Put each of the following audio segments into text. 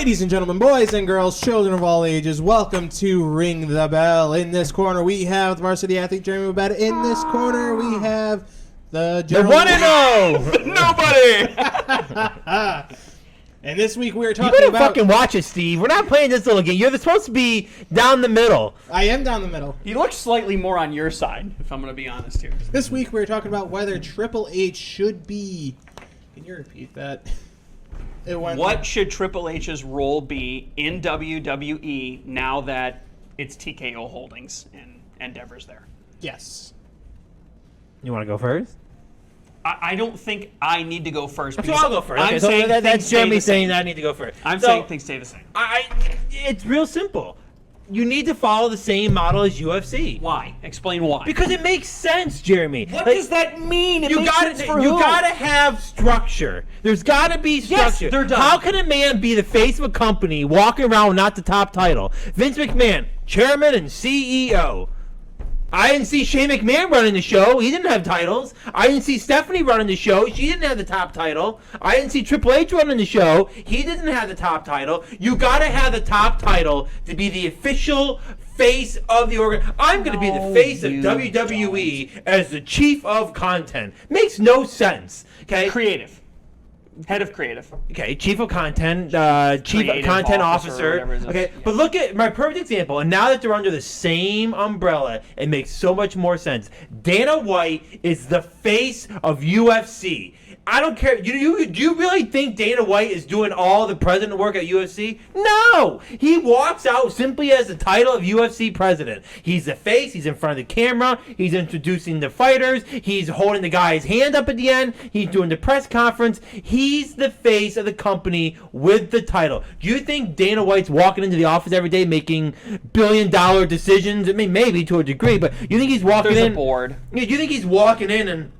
Ladies and gentlemen, boys and girls, children of all ages, welcome to Ring the Bell. In this corner, we have the varsity athlete, Jeremy Babetta. In this corner, we have the one and Nobody! And this week, we are You talking better about... fucking watch it, Steve. We're not playing this little game. You're supposed to be down the middle. I am down the middle. He looks slightly more on your side, if I'm going to be honest here. This week, we're talking about whether Triple H should be... Can you repeat that? What should Triple H's role be in WWE now that it's TKO Holdings and Endeavor's there? Yes. You want to go first? I don't think I need to go first. So I'll go first. I'm Okay, saying so that's Jeremy saying that I need to go first. I'm saying things stay the same. It's real simple. You need to follow the same model as UFC. Why? Explain why. Because it makes sense, Jeremy. What does that mean? You gotta have structure. There's gotta be structure. Yes, they're done. How can a man be the face of a company walking around with not the top title? Vince McMahon, chairman and CEO. I didn't see Shane McMahon running the show. He didn't have titles. I didn't see Stephanie running the show. She didn't have the top title. I didn't see Triple H running the show. He didn't have the top title. You gotta have the top title to be the official face of the organ. I'm gonna be the face of WWE as the chief of content. Makes no sense. Okay. Creative. Head of creative. Okay, chief of content, chief Creative content officer, officer. Okay, yeah. but look at my perfect example. And now that they're under the same umbrella, it makes so much more sense. Dana White is the face of UFC. I don't care. Do you really think Dana White is doing all the president work at UFC? No! He walks out simply as the title of UFC president. He's the face. He's in front of the camera. He's introducing the fighters. He's holding the guy's hand up at the end. He's doing the press conference. He's the face of the company with the title. Do you think Dana White's walking into the office every day making billion-dollar decisions? I mean, maybe to a degree, but you think he's walking in... There's a board. Do you think he's walking in and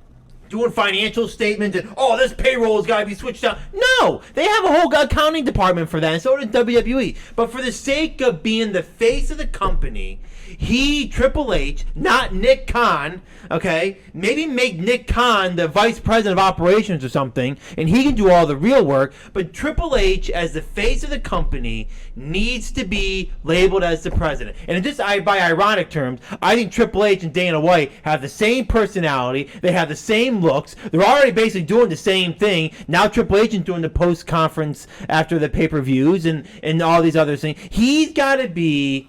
doing financial statements and, this payroll has got to be switched out? No! They have a whole accounting department for that, and so does WWE. But for the sake of being the face of the company, Triple H, not Nick Khan, okay? Maybe make Nick Khan the vice president of operations or something, and he can do all the real work. But Triple H, as the face of the company, needs to be labeled as the president. And just by ironic terms, I think Triple H and Dana White have the same personality. They have the same looks. They're already basically doing the same thing. Now Triple H is doing the post-conference after the pay-per-views and all these other things. He's got to be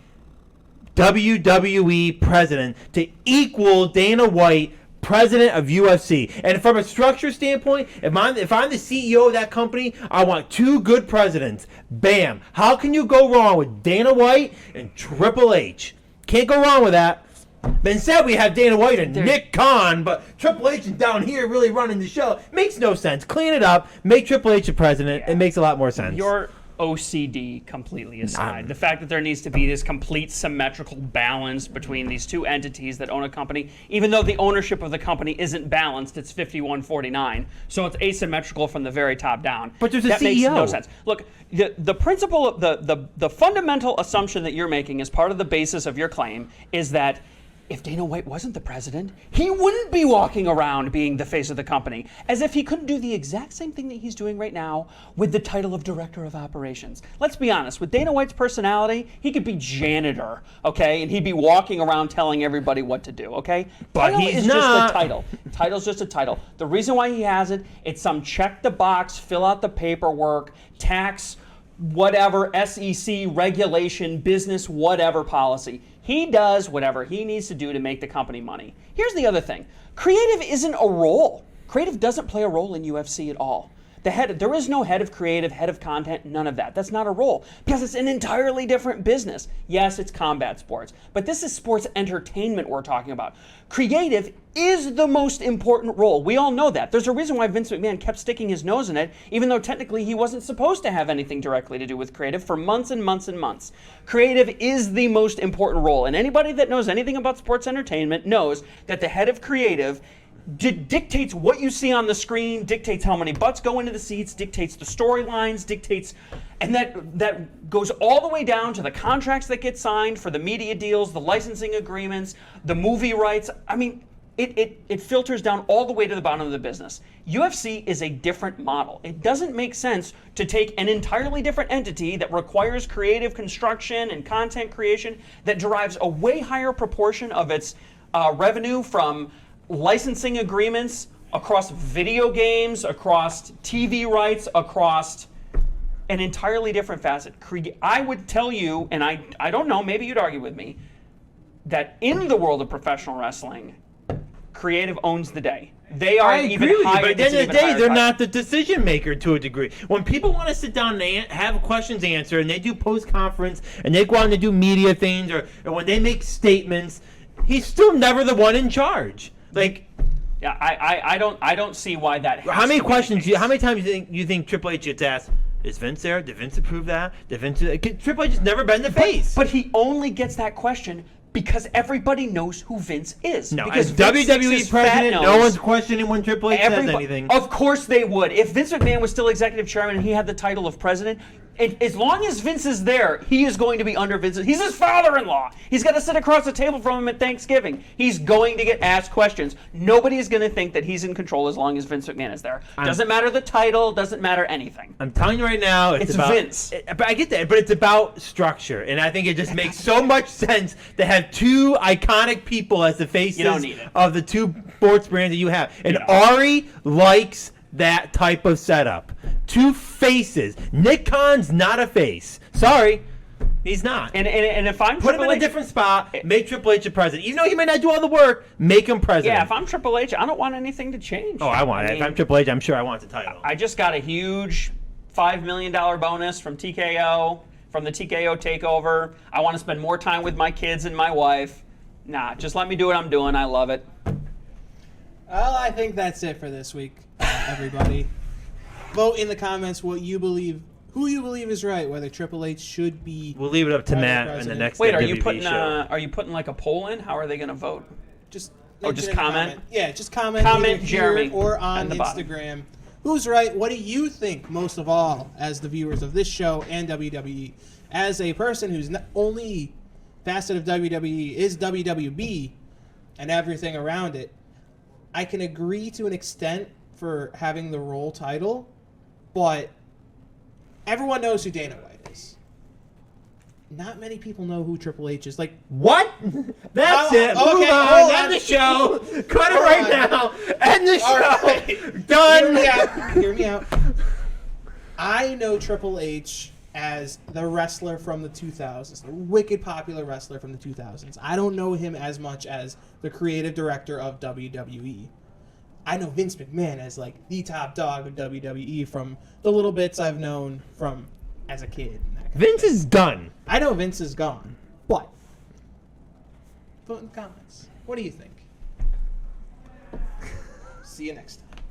WWE president to equal Dana White president of UFC. And from a structure standpoint, if I'm the CEO of that company, I want two good presidents. Bam. How can you go wrong with Dana White and Triple H? Can't go wrong with that. But instead, we have Dana White and Nick Khan, but Triple H is down here really running the show. Makes no sense. Clean it up. Make Triple H the president. It makes a lot more sense. Your OCD completely aside. The fact that there needs to be this complete symmetrical balance between these two entities that own a company, even though the ownership of the company isn't balanced, it's 51-49. So it's asymmetrical from the very top down. But there's a that CEO. Makes no sense. Look, the principle of the fundamental assumption that you're making as part of the basis of your claim is that if Dana White wasn't the president, he wouldn't be walking around being the face of the company, as if he couldn't do the exact same thing that he's doing right now with the title of Director of Operations. Let's be honest, with Dana White's personality, he could be janitor, okay? And he'd be walking around telling everybody what to do, okay? But title he's is not. just a title. Title's just a title. The reason why he has it, it's some check the box, fill out the paperwork, tax, whatever, SEC, regulation, business, whatever policy. He does whatever he needs to do to make the company money. Here's the other thing. Creative isn't a role. Creative doesn't play a role in UFC at all. There is no head of creative, head of content, none of that. That's not a role because it's an entirely different business. Yes, it's combat sports, but this is sports entertainment we're talking about. Creative is the most important role. We all know that. There's a reason why Vince McMahon kept sticking his nose in it, even though technically he wasn't supposed to have anything directly to do with creative for months and months and months. Creative is the most important role, and anybody that knows anything about sports entertainment knows that the head of creative dictates what you see on the screen, dictates how many butts go into the seats, dictates the storylines, dictates, and that goes all the way down to the contracts that get signed for the media deals, the licensing agreements, the movie rights. I mean, it filters down all the way to the bottom of the business. UFC is a different model. It doesn't make sense to take an entirely different entity that requires creative construction and content creation that derives a way higher proportion of its revenue from licensing agreements across video games, across TV rights, across an entirely different facet. I would tell you, and I don't know, maybe you'd argue with me, that in the world of professional wrestling, creative owns the day. They are I even agree with you, higher. but at the end of the it's an day, even they're higher not the decision maker to a degree. When people want to sit down and have questions answered, and they do post conference, and they go on to do media things, or when they make statements, he's still never the one in charge. Like, Yeah, I don't see why that. Has how many to be the questions? case. How many times you think Triple H gets asked? Is Vince there? Did Vince approve that? Did Vince? Triple H has never been the face. But he only gets that question because everybody knows who Vince is. No, because as Vince sticks WWE his fat president, no nose- one's questioning when Triple H says Everybody- anything. Of course they would. If Vince McMahon was still executive chairman and he had the title of president, as long as Vince is there, he is going to be under Vince's. He's his father-in-law. He's got to sit across the table from him at Thanksgiving. He's going to get asked questions. Nobody is going to think that he's in control as long as Vince McMahon is there. Doesn't matter the title. Doesn't matter anything. I'm telling you right now, It's about Vince. But I get that, but it's about structure, and I think it just makes so much sense to have two iconic people as the faces You don't need it. of the two sports brands that you have. And You don't. Ari likes that type of setup. Two faces. Nick Khan's not a face. Sorry, he's not. And if I'm Put him Triple in a H, different spot. Make Triple H a president, even though he may not do all the work. Make him president. yeah, if I'm Triple H, I don't want anything to change. Oh, I want it. If mean, I'm Triple H, I'm sure I want the title. I just got a huge $5 million bonus from TKO, from the TKO takeover. I want to spend more time with my kids and my wife. Nah, just let me do what I'm doing. I love it. Well, I think that's it for this week, everybody. Vote in the comments what you believe, who you believe is right, whether Triple H should be. We'll leave it up to Private Matt in the president. next Wait, are WWE you putting show. are you putting like a poll in? How are they going to vote? Just Oh, just mention in the comment? Yeah, just comment. Comment either here Jeremy or on on the bottom. Instagram. Who's right? What do you think most of all, as the viewers of this show and WWE? As a person whose only facet of WWE is WWB and everything around it, I can agree to an extent for having the role title, but everyone knows who Dana White is. Not many people know who Triple H is. Like, What? That's Oh, it. okay, Move hold on. on. End the show. Cut it Hold right on. now. End the all show. right. Done. Hear me out. Hear me out. I know Triple H as the wrestler from the 2000s, the wicked popular wrestler from the 2000s. I don't know him as much as the creative director of WWE. I know Vince McMahon as like the top dog of WWE from the little bits I've known from as a kid. and that kind of Vince thing. is done. I know Vince is gone, but vote in the comments. What do you think? See you next time.